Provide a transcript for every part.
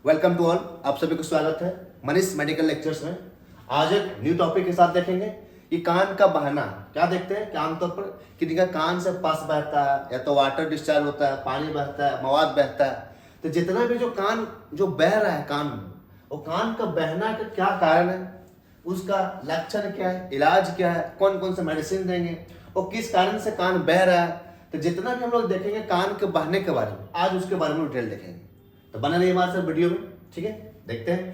Welcome to all, आप सभी को स्वागत है मनीष मेडिकल लेक्चर्स में। आज एक न्यू टॉपिक के साथ देखेंगे कि कान का बहना। क्या देखते हैं कि आमतौर पर किसी का कान से पस बहता है या तो वाटर डिस्चार्ज होता है, पानी बहता है, मवाद बहता है। तो जितना भी जो कान जो बह रहा है कान में, वो कान का बहना का क्या कारण है, उसका लक्षण क्या है, इलाज क्या है, कौन कौन से मेडिसिन देंगे और किस कारण से कान बह रहा है। तो जितना भी हम लोग देखेंगे कान के बहने के बारे में, आज उसके बारे में डिटेल देखेंगे। तो बने रहिए हमारे साथ वीडियो में, ठीक है। देखते हैं।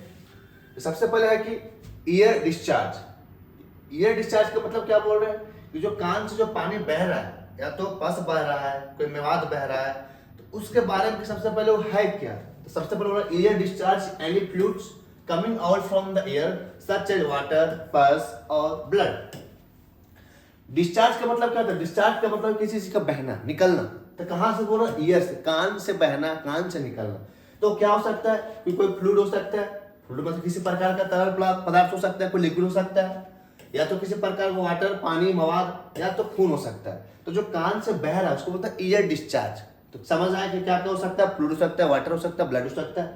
तो सबसे पहले है कि ईयर डिस्चार्ज। ईयर डिस्चार्ज का मतलब क्या बोल रहे हैं कि जो कान से जो पानी बह रहा है, या तो पस बह रहा है, कोई मेवाद बह रहा है, तो उसके बारे में सबसे पहले वो है क्या। तो सबसे पहले बोल रहा है ear discharge any fluids coming out from the ear such as water, pus और ब्लड। डिस्चार्ज का मतलब क्या होता है? डिस्चार्ज का मतलब किसी चीज का बहना, निकलना। तो कहां से बोल रहा है? ईयर से, कान से बहना, कान से निकलना। तो क्या हो सकता है कि कोई फ्लूइड हो सकता है, फ्लूइड मतलब किसी प्रकार का तरल पदार्थ हो सकता है, कोई लिक्विड हो सकता है, या तो किसी प्रकार का वाटर, पानी, मवाद, या तो खून हो सकता है। तो जो कान से बह रहा है उसको बोलता है ईयर डिस्चार्ज। तो समझ आया कि क्या क्या हो सकता है? फ्लूइड हो सकता है, वाटर हो सकता है, ब्लड हो सकता है।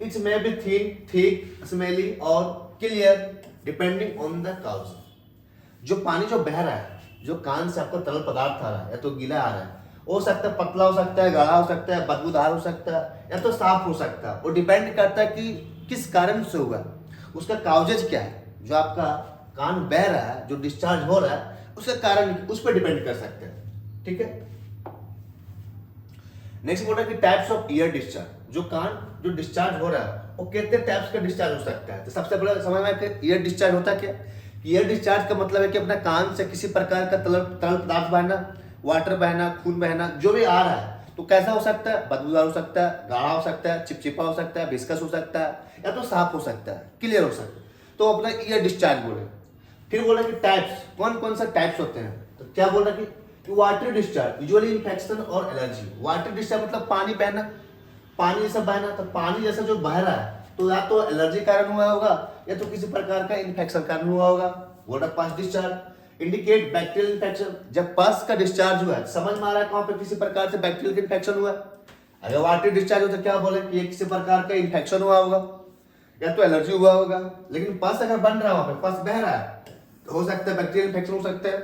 It's may be thin, thick, smelly और clear depending on the cause. जो पानी जो बह रहा है, जो कान से आपको तरल पदार्थ आ रहा है, या तो गीला आ रहा है, हो सकता है पतला हो सकता है, गाढ़ा हो सकता है, बदबूदार हो सकता है, या तो साफ हो सकता है। वो डिपेंड करता है कि किस कारण से हुआ, उसका काउजेज क्या है। जो आपका कान बह रहा है, जो डिस्चार्ज हो रहा है, उसका कारण उस पर डिपेंड कर सकते हैं, ठीक है। नेक्स्ट बोल रहा है कि टाइप्स ऑफ ईयर डिस्चार्ज। जो कान जो डिस्चार्ज हो रहा है वो कितने टाइप्स का डिस्चार्ज हो सकता है। तो सबसे पहले समझ में कि ईयर डिस्चार्ज होता क्या। ईयर डिस्चार्ज का मतलब है कि अपना कान से किसी प्रकार का तरल पदार्थ बहना, वाटर बहना, खून बहना, जो भी आ रहा है। तो कैसा हो सकता है? बदबूदार हो सकता है, गाढ़ा हो सकता है, चिपचिपा हो सकता है, विस्कस हो सकता है, या तो साफ हो सकता है, क्लियर हो सकता है। तो अपना ईयर डिस्चार्ज बोले। फिर बोला कि टाइप्स, कौन कौन सा टाइप्स होते हैं। तो क्या बोल रहा कि वाटर डिस्चार्ज, यूजुअली इन्फेक्शन और एलर्जी। वाटर डिस्चार्ज मतलब पानी बहना, पानी जैसा बहना। तो पानी जैसा जो बह रहा है तो या तो एलर्जी कारण हुआ होगा, या तो किसी प्रकार का इन्फेक्शन कारण हुआ होगा। बोल रहा पस डिस्चार्ज इंडिकेट बैक्टीरियल इन्फेक्शन। जब पस का डिस्चार्ज हुआ है, समझ में आ रहा है वहां पे किसी प्रकार से बैक्टीरियल इन्फेक्शन हुआ है। अगर वाटर डिस्चार्ज हो तो क्या बोले कि ये किसी प्रकार का इन्फेक्शन हुआ होगा, या तो एलर्जी हुआ होगा। लेकिन पस अगर बन रहा है, वहां पे पस बह रहा है, तो हो सकता है बैक्टीरियल इन्फेक्शन हो सकता है।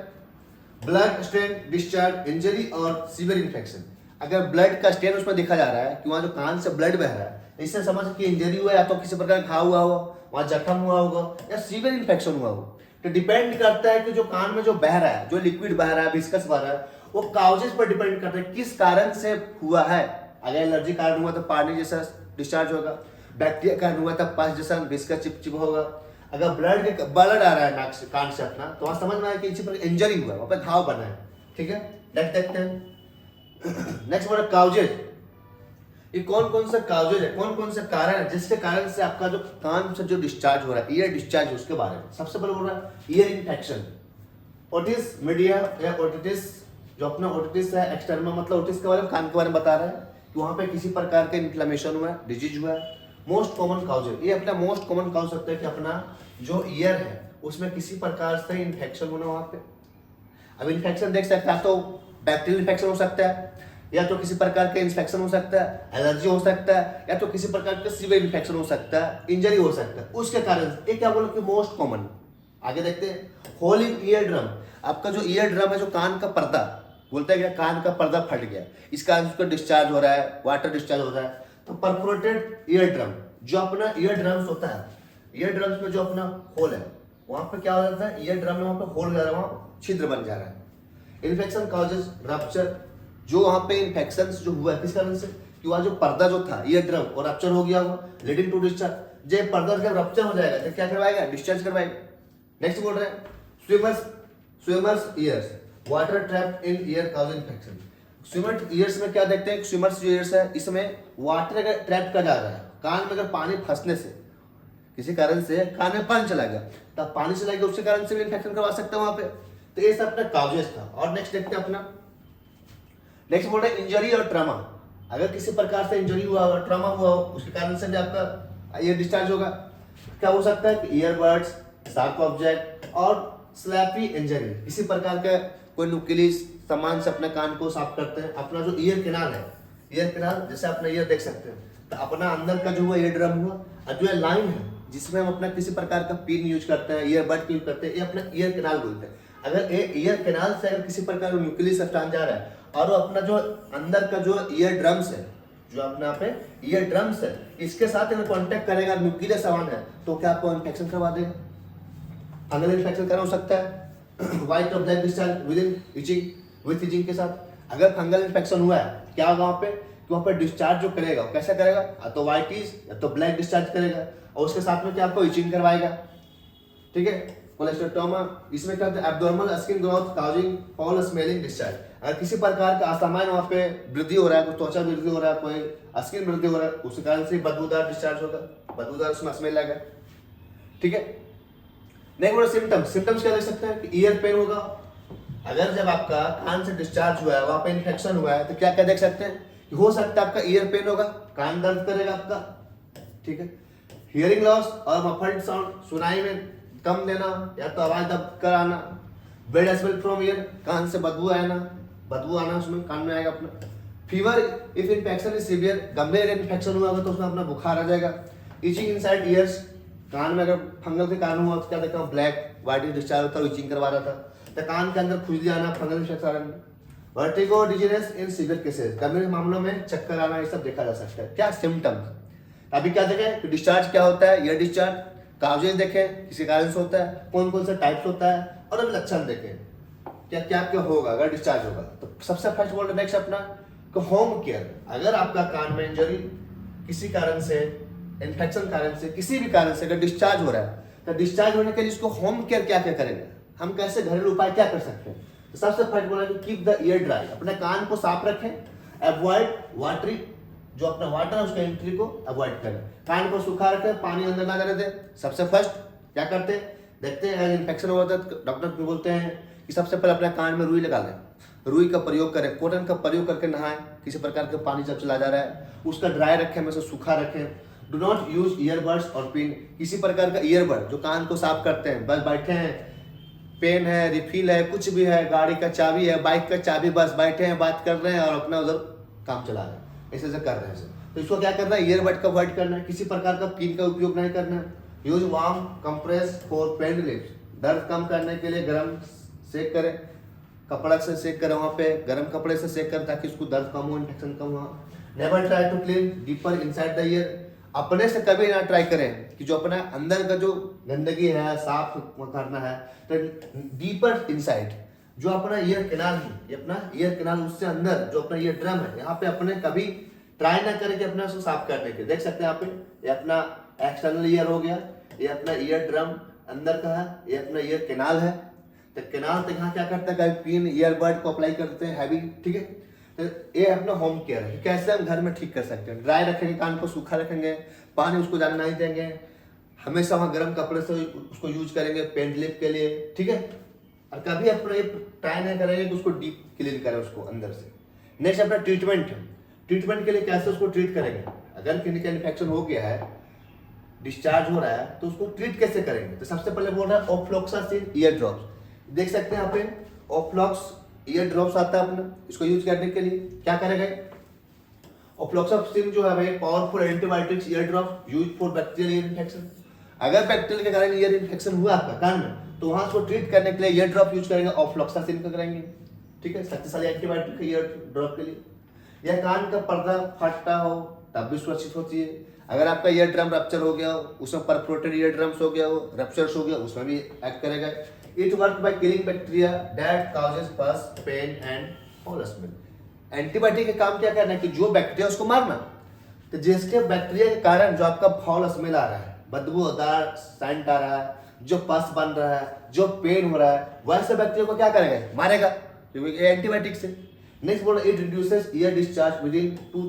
ब्लड स्टेन डिस्चार्ज इंजरी और सीवियर इन्फेक्शन। अगर ब्लड का स्टेन उसमें देखा जा रहा है कि वहां जो कान से ब्लड बह रहा है, इससे समझ कि इंजरी हुआ, या तो किसी प्रकार घाव हुआ होगा, वहां जख्म हुआ होगा, या सीवियर इन्फेक्शन हुआ होगा। तो डिपेंड करता है कि जो कान में जो बह रहा है, जो लिक्विड बह रहा है, विस्कस बह रहा है, वो काउजेस पर डिपेंड करता है किस कारण से हुआ है। अगर एलर्जी कारण हुआ तो पानी जैसा डिस्चार्ज होगा, बैक्टीरिया कारण हुआ तो पस जैसा विस्कस चिपचिप होगा। अगर ब्लड आ रहा है नाक से, कान से अपना, तो वहां समझ में आया कि इसी पर इंजरी हुआ है, वहां पर घाव बना है, ठीक है। नेक्स्ट देखते हैं। नेक्स्ट बोला काउजेज। ये कौन कौन सा काउजेज है, कौन कौन से कारण है जिसके कारण से आपका जो कान से जो डिस्चार्ज हो रहा है, ईयर डिस्चार्ज, उसके बारे में सबसे पहले बोल रहा है ईयर इन्फेक्शन। ओटिस मीडिया या ओटिटिस, जो अपना ओटिटिस है एक्सटर्नल, मतलब ओटिस के बारे में, कान के बारे में बता रहा है कि वहां पे किसी प्रकार का इन्फ्लेमेशन हुआ है, डिजीज हुआ है। मोस्ट कॉमन काउज, ये अपना मोस्ट कॉमन काउज सकता है कि अपना जो ईयर है उसमें किसी प्रकार से इन्फेक्शन होना वहां पे। अब इन्फेक्शन देख सकते हैं, तो बैक्टीरियल इन्फेक्शन हो सकता है, या तो किसी प्रकार का इन्फेक्शन हो सकता है, एलर्जी हो सकता है, या तो किसी प्रकार का सीवियर इन्फेक्शन हो सकता है, इंजरी हो सकता है। उसके कारण ये क्या बोलो कि मोस्ट कॉमन। आगे देखते हैं होल इन ईयर ड्रम। आपका जो ईयर ड्रम है, जो कान का पर्दा बोलता है कि कान का पर्दा फट गया, इस कारण उसका डिस्चार्ज हो रहा है, वाटर डिस्चार्ज हो रहा है। तो परफोरेटेड ईयर ड्रम, जो अपना ईयर ड्रम्स होता है, ईयर ड्रम्स में जो अपना होल है, वहां पे क्या हो जाता है, ईयर ड्रम में वहां पे होल जा रहा है, वहां छिद्र बन जा रहा है। इन्फेक्शन काउजेस रप्चर, जो वहां पे इन्फेक्शन जो हुआ है किस कारण से, कि वहां जो पर्दा जो था ईयर ड्रम और रप्चर हो गया हुआ, लीडिंग टू डिस्चार्ज। जब पर्दा जब रप्चर हो जाएगा तो क्या करवाएगा? डिस्चार्ज करवाएगा। नेक्स्ट बोल रहे हैं swimmers ears, water trap in ear cause infection. Swimmer ears में क्या देखते हैं? स्विमर्स जो ईयर्स है, इसमें वाटर अगर ट्रैप कर जा रहा है, कान में अगर पानी फंसने से किसी कारण से कान में पानी चला गया, तब पानी चला गया, उसके कारण से भी इन्फेक्शन करवा सकते हैं वहां पे। तो ये सब अपना काउजेस था। और नेक्स्ट देखते हैं अपना, नेक्स्ट बोल रहे हैं इंजरी और ट्रमा। अगर किसी प्रकार से इंजरी हुआ हो, ट्रमा हुआ हो, उसके कारण से भी आपका ईयर डिस्चार्ज होगा। क्या हो सकता है कि ईयरबड्स, शार्प ऑब्जेक्ट और स्लैपी इंजरी, इसी प्रकार का कोई नुकीली सामान से अपने कान को साफ करते हैं। अपना जो ईयर कैनाल है, ईयर कैनाल जैसे अपना ईयर देख सकते हैं, तो अपना अंदर का जो हुआ ईयर ड्रम हुआ, और जो लाइन है जिसमें हम अपना किसी प्रकार का पिन यूज करते हैं, ईयरबड यूज करते हैं, ये अपना ईयर कैनाल बोलते हैं। अगर ईयर कैनाल से अगर किसी प्रकार का न्यूक्लियस हटान जा रहा है और वो अपना जो अंदर का जो ईयर ड्रम्स है, जो अपना यहाँ पे ईयर ड्रम्स है, इसके साथ अगर कांटेक्ट करेगा, न्यूक्लियस सामान है, तो क्या आपको इन्फेक्शन करवा देगा, फंगल इन्फेक्शन करा हो सकता है। व्हाइट और ब्लैक डिस्चार्ज विद इचिंग के साथ अगर फंगल इन्फेक्शन हुआ है, क्या होगा वहाँ पे कि वहाँ पे डिस्चार्ज जो करेगा वो कैसा करेगा, या तो व्हाइटिश या तो ब्लैक डिस्चार्ज करेगा, और उसके साथ में क्या आपको इचिंग करवाएगा। ठीक है, कोलेस्टोमा, इसमें क्या होता है, abnormal skin growth causing foul smelling discharge. अगर किसी प्रकार का असामान्य वहाँ पे वृद्धि हो रहा है, कोई त्वचा वृद्धि हो रहा है, कोई स्किन वृद्धि हो रहा है, उस कारण से बदबूदार डिस्चार्ज होगा, बदबूदार उसमें स्मेल आएगा। ठीक है, नेक्स्ट सिम्टम्स क्या देख सकते हैं कि ईयर पेन होगा। अगर जब आपका कान से डिस्चार्ज हुआ है, वहाँ पे इन्फेक्शन हुआ है, तो क्या क्या देख सकते हैं कि हो सकता है आपका ईयर पेन होगा, कान दर्द करेगा आपका। ठीक है, हियरिंग लॉस और मफल्ड साउंड, सुनाई में कम देना या तो आवाज दब कर आना। बैड स्मेल फ्रॉम ईयर, कान से बदबू आना उसमें कान में आएगा अपना। Fever if infection is severe, गंभीर इन्फेक्शन हुआ होगा तो उसमें अपना बुखार आ जाएगा। इचिंग इनसाइड ईयर्स, कान में अगर फंगल के कारण हुआ तो क्या देखा, ब्लैक व्हाइट डिस्चार्ज होता है, इचिंग करवा रहा था, तो कान के अंदर खुजली आना, fungal infection. Vertigo dizziness in severe cases, गंभीर मामलों में चक्कर आना, ये सब देखा जा सकता है। क्या सिम्टम्स, अभी क्या देखें कि डिस्चार्ज क्या होता है, ईयर डिस्चार्ज, काउजेज देखें किसी कारण से होता है, कौन कौन सा टाइप्स होता है, और अभी लक्षण देखें क्या क्या क्या होगा अगर डिस्चार्ज होगा। तो सबसे फर्स्ट बोल नेक्स्ट अपना कि होम केयर, अगर आपका कान में इंजरी किसी कारण से, इन्फेक्शन कारण से, किसी भी कारण से अगर डिस्चार्ज हो रहा है, तो डिस्चार्ज होने के लिए इसको होम केयर क्या क्या करेंगे, हम कैसे घरेलू उपाय क्या कर सकते हैं। तो सबसे फर्स्ट बोला कि कीप द ईयर ड्राई, अपने कान को साफ रखें। अवॉइड वाटरी, जो अपना वाटर है उसका एंट्री को अवॉइड करें। कान को सूखा रखें, पानी अंदर ना जाने दें। सबसे फर्स्ट क्या करते हैं, देखते हैं अगर इन्फेक्शन हुआ तो डॉक्टर भी बोलते हैं कि सबसे पहले अपने कान में रुई लगा लें, रुई का प्रयोग करें, कॉटन का प्रयोग करके नहाएं। किसी प्रकार का पानी जब चला जा रहा है उसका ड्राई रखें, में से सूखा रखें। डू नॉट यूज ईयरबड्स और पिन, किसी प्रकार का ईयरबड जो कान को साफ करते हैं, बस बैठे हैं, पेन है, रिफिल है, कुछ भी है, गाड़ी का चाबी है, बाइक का चाबी, बस बैठे हैं, बात कर रहे हैं और अपना उधर काम चला रहे हैं, ऐसे कर रहे हैं। तो इसको क्या करना है, ईयरबड का अवॉइड करना है, किसी प्रकार का पिन का उपयोग नहीं करना है। Use warm compress for pain relief, दर्द कम करने के लिए गर्म सेक करें, कपड़ा से सेक करें, वहाँ पे गर्म कपड़े से सेक करें ताकि उसको दर्द कम हो, इन्फेक्शन कम हो। Never try to clean deeper inside the ear, अपने से कभी ना ट्राई करें कि जो अपना अंदर का जो गंदगी है साफ करना है, तो डीपर इनसाइड जो अपना ईयर कैनाल है, ये अपना ईयर कैनाल, उससे अंदर जो अपना ईयर ड्रम है, यहाँ पे अपने कभी ट्राई ना करें कि अपने उसको साफ करने के। देख सकते हैं यहाँ पे, ये अपना एक्सटर्नल ईयर हो गया, ये अपना ईयर ड्रम अंदर का है, ये अपना ईयर कैनाल है। तो कैनाल तक यहाँ क्या करता है, कभी पिन ईयरबड को अप्लाई करते हैं हैवी। ठीक है, तो ये अपना होम केयर है, कैसे हम घर में ठीक कर सकते हैं। ड्राई रखेंगे, कान को सूखा रखेंगे, पानी उसको जाने नहीं देंगे, हमेशा वहाँ गर्म कपड़े से उसको यूज करेंगे पेन लिप के लिए। ठीक है, और कभी अपना ये ट्राई नहीं करेंगे कि उसको डीप क्लीन करें उसको अंदर से। नेक्स्ट अपना ट्रीटमेंट है, ट्रीटमेंट के लिए कैसे उसको ट्रीट करेंगे। अगर किसी का इन्फेक्शन हो गया है, डिस्चार्ज हो रहा है, तो उसको ट्रीट कैसे करेंगे। तो सबसे पहले बोल रहा है ऑफ्लॉक्सासिन ईयर ड्रॉप्स, देख सकते हैं यहाँ पे ऑफ्लॉक्स ईयर ड्रॉप्स आता है अपना, इसको यूज करने के लिए क्या करेंगे। ऑफ्लॉक्सासिन जो है भाई powerful antibiotics year drop use for bacterial ear infection. अगर बैक्टीरियल के कारण ईयर इन्फेक्शन हुआ आपका कान में, तो वहां उसको ट्रीट करने के लिए ईयर ड्रॉप यूज करेंगे, ऑफ्लॉक्सासिन का करेंगे। ठीक है, शक्तिशाली एंटीबायोटिक ईयर ड्रॉप के लिए। यह कान का पर्दा फटता हो तब भी सुरक्षित होती है। अगर आपका ईयर ड्रम रप्चर हो गया हो, उसमें परफोरेटेड ईयर ड्रम्स हो गया हो, रप्चर्स हो गया, उसमें भी एक्ट करेगा। It work by killing bacteria that causes pus, pain and foul smell. Antibiotic का काम क्या करना है कि जो बैक्टीरिया उसको मारना, तो जिसके बैक्टीरिया के कारण जो आपका फाउल स्मेल आ रहा है, बदबूदार सेंट आ रहा है, जो पस बन रहा है, जो पेन हो रहा है, वैसे बैक्टीरिया को क्या करेगा, मारेगा, क्योंकि एंटीबायोटिक से। नेक्स्ट बोलो it reduces year discharge with in 2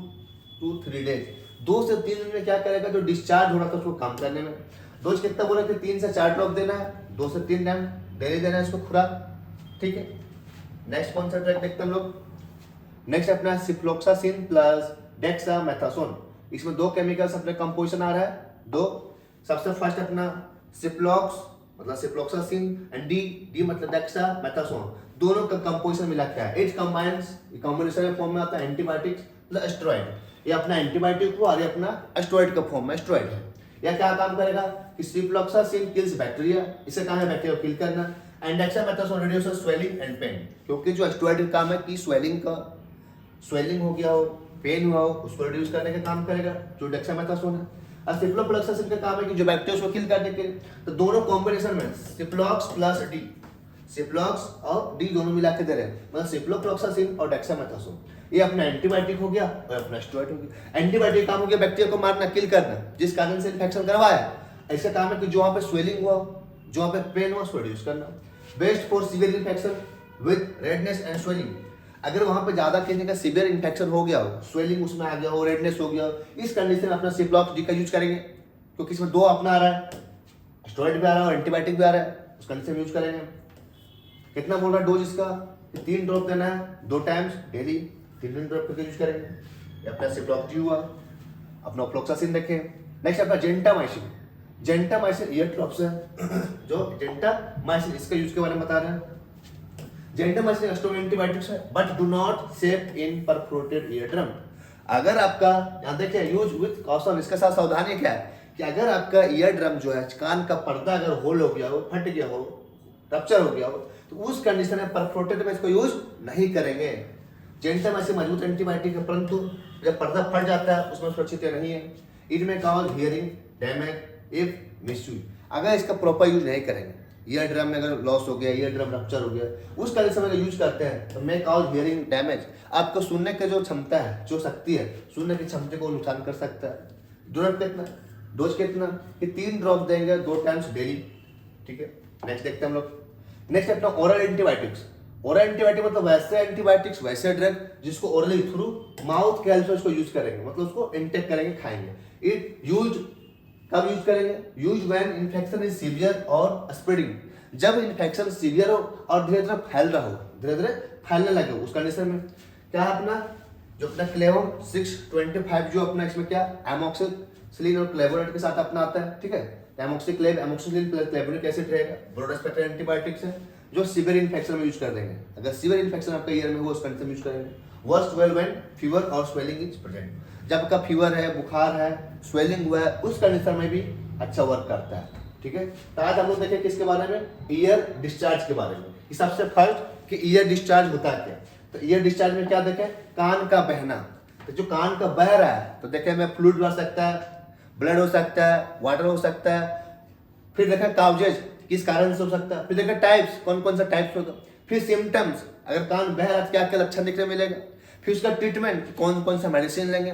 to 3 days, 2 से 3 दिन में क्या करेगा, जो डिस्चार्ज हो रहा था उसको कम करने में। डोज कितना बोला कि 3 से 4 ड्रॉप देना है, 2 से 3 टाइम डेली देना है इसको खुराक। ठीक है, नेक्स्ट कौन सा ड्रग देखते हैं हम लोग। नेक्स्ट अपना सिफ्लॉक्सासिन प्लस डेक्सामेथासोन, इसमें 2 केमिकल्स अपने कंपोजिशन आ रहा है, 2। सबसे फर्स्ट अपना सिफ्लॉक्स मतलब सिफ्लॉक्सासिन एंड डी मतलब डेक्सामेथासोन, दोनों का कंपोजिशन मिला क्या है, इट कंबाइंस, कॉम्बिनेशन फॉर्म में आता है एंटीबायोटिक्स प्लस स्टेरॉइड। ये अपना एंटीबायोटिक हुआ और ये अपना स्टेरॉइड का फॉर्म में स्टेरॉइड है। यह क्या काम करेगा कि सिप्रोफ्लॉक्सासिन किल्स बैक्टीरिया, इसे कहा है बैक्टीरिया को किल करना। And dexamethasone reduces swelling and pain, क्योंकि जो स्टेरॉइड का काम है कि स्वेलिंग हो गया हो, पेन हुआ हो, उसको रिड्यूस करने का काम करेगा जो डेक्सामेथासोन है। और सिप्रोफ्लॉक्सासिन का काम है कि जो बैक्टीरिया को किल करने के लिए। तो दोनों कॉम्बिनेशन में सिप्लॉक्स प्लस डी, सिप्लॉक्स और डी दोनों मिला के दे रहे हैं, मतलब सिप्रोफ्लॉक्सासिन और डेक्सामेथासोन। ये अपना एंटीबायोटिक हो गया और अपना स्टेरॉइड हो गया। एंटीबायोटिक काम हो गया बैक्टीरिया को मारना, किल करना, जिस कारण से इन्फेक्शन करवाया। ऐसा काम है कि जो वहां पे स्वेलिंग हुआ, जो वहां पे पेन हुआ, उसको रिड्यूस करना। Best for severe infection with redness and swelling, अगर वहां पे ज्यादा किसी का सीवियर इन्फेक्शन हो गया हो, स्वेलिंग उसमें आ गया हो, रेडनेस हो गया हो, इस कंडीशन में अपना सिप्लॉक्स डी का यूज करेंगे, क्योंकि इसमें दो अपना आ रहा है, स्टेरॉइड भी आ रहा है और एंटीबायोटिक भी आ रहा है, उस कंडीशन में यूज करेंगे। कितना बोल रहा है डोज इसका, 3 ड्रॉप देना है 2 टाइम्स डेली, 3 ड्रॉप करके यूज करेंगे। ये अपना सिप्लॉक्स डी हुआ, अपना फ्लोक्सासिन देखें। नेक्स्ट अपना जेंटामाइसिन, जेंटामाइसिन ईयर ड्रॉप्स है जो जेंटामाइसिन, इसका यूज के बारे में बता रहे हैं। जेंटामाइसिन स्टेरॉइड एंटीबायोटिक्स है but do not safe in perforated ear drum. अगर आपका यहाँ देखिए यूज विथ कॉशन, इसके साथ सावधानी क्या है कि अगर आपका ईयर ड्रम जो है, कान का पर्दा अगर होल हो गया हो, फट गया हो, रप्चर हो गया हो, तो उस कंडीशन में परफोरेटेड में इसको यूज नहीं करेंगे। जेंटामाइसिन मजबूत एंटीबायोटिक है, परंतु जब पर्दा फट जाता है उसमें सुरक्षित नहीं है। इट में cause hearing damage if misuse, अगर इसका प्रॉपर यूज नहीं करेंगे, ईयर ड्रम में अगर लॉस हो गया, ईयर ड्रम रप्चर हो गया, उस कंडीशन में यूज करते हैं तो मे कॉज हियरिंग डैमेज, आपको सुनने की जो क्षमता है, जो शक्ति है, सुनने की क्षमता को नुकसान कर सकता है। डोज कितना कि 3 ड्रॉप देंगे 2 टाइम्स डेली, ठीक है। नेक्स्ट देखते हैं हम लोग। नेक्स्ट अपना ओरल एंटीबायोटिक्स। ओरल एंटीबायोटिक मतलब वैसे एंटीबायोटिक्स, वैसे ड्रग जिसको ओरली थ्रू माउथ के हेल्प से उसको यूज करेंगे, मतलब उसको इंटेक करेंगे, खाएंगे। इट यूज कब यूज करेंगे, use when infection is severe और स्प्रेडिंग, जब इन्फेक्शन सीवियर हो और धीरे धीरे फैल रहा हो, धीरे धीरे फैलने लगे उस कंडीशन में क्या है अपना जो अपना क्लेवो 625 जो अपना इसमें क्या एमोक्सिसिलिन और क्लेवोनेट के साथ अपना आता है, ठीक है। एमोक्सिसिलिन प्लस क्लेवोनिक एसिड रहेगा, ब्रॉड स्पेक्ट्रम एंटीबायोटिक्स है जो सीवियर इन्फेक्शन में यूज कर देंगे। अगर सीवियर इन्फेक्शन आपका ईयर में हो उस कंडीशन में यूज करेंगे। वर्स्ट वेल व्हेन फीवर और स्वेलिंग इज प्रेजेंट, जब आपका फीवर है, बुखार है, स्वेलिंग हुआ है, उस कंडीशन में भी अच्छा वर्क करता है, ठीक है। तो आज हम लोग देखें किसके बारे में, ईयर डिस्चार्ज के बारे में। सबसे फर्स्ट कि ईयर डिस्चार्ज होता है क्या, तो ईयर डिस्चार्ज में क्या देखें, कान का बहना। तो जो कान का बह रहा है तो देखें में फ्लूइड बह सकता है, ब्लड हो सकता है, वाटर हो सकता है। फिर देखें काउजेज किस कारण से हो सकता है। फिर देखें टाइप्स, कौन कौन सा टाइप्स होगा। फिर सिम्टम्स, अगर कान बह रहा है क्या क्या लक्षण दिखने मिलेगा। फिर उसका ट्रीटमेंट, कौन कौन सा मेडिसिन लेंगे,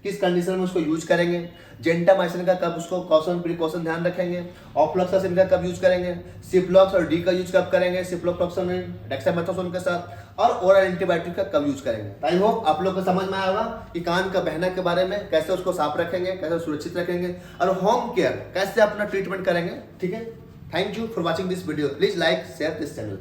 किस कंडीशन में उसको यूज करेंगे। जेंटामाइसिन का कब उसको प्रिकॉशन ध्यान रखेंगे। ऑफ्लॉक्सासिन का कब यूज करेंगे। सिप्लॉक्स और डी का यूज कब करेंगे, सिप्रोफ्लॉक्सासिन डेक्सामेथासोन के साथ। और ओरल एंटीबायोटिक का कब यूज करेंगे। आई होप आप लोग को समझ में आएगा कि कान का बहना के बारे में, कैसे उसको साफ रखेंगे, कैसे सुरक्षित रखेंगे, और होम केयर कैसे अपना ट्रीटमेंट करेंगे, ठीक है। Thank you for watching this video. Please like share this channel.